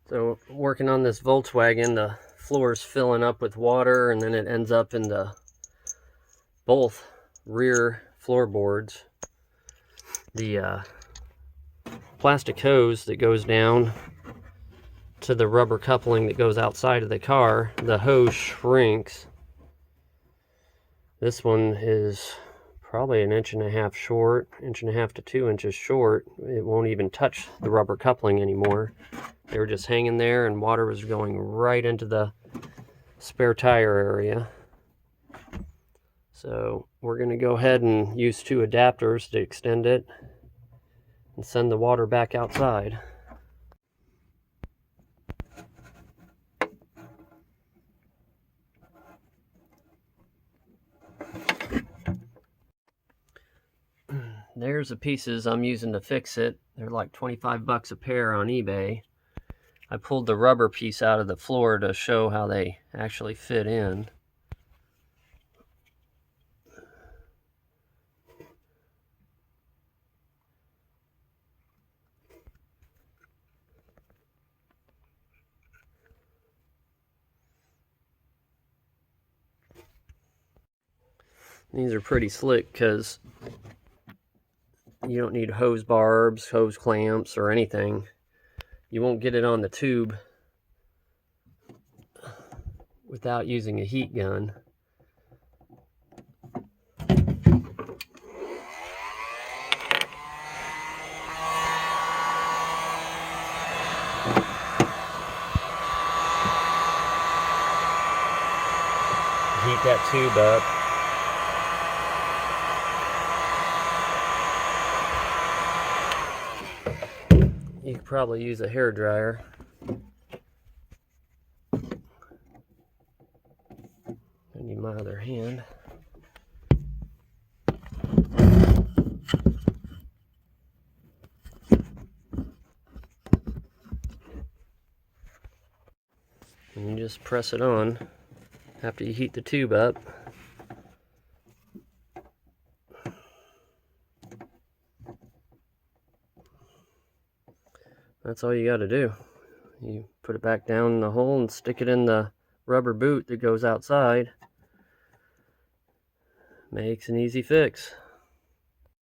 So working on this Volkswagen, the floor is filling up with water, and then it ends up in both rear floorboards. The plastic hose that goes down to the rubber coupling that goes outside of the car, the hose shrinks. This one is probably 1.5 inches short, 1.5 inches to 2 inches short. It won't even touch the rubber coupling anymore. They were just hanging there, and water was going right into the spare tire area. So we're going to go ahead and use 2 adapters to extend it and send the water back outside. There's the pieces I'm using to fix it. They're like 25 bucks a pair on eBay. I pulled the rubber piece out of the floor to show how they actually fit in. These are pretty slick because you don't need hose barbs, hose clamps, or anything. You won't get it on the tube without using a heat gun. Heat that tube up. You could probably use a hair dryer. I need my other hand. And you just press it on after you heat the tube up. That's all you got to do. You put it back down in the hole and stick it in the rubber boot that goes outside. Makes an easy fix.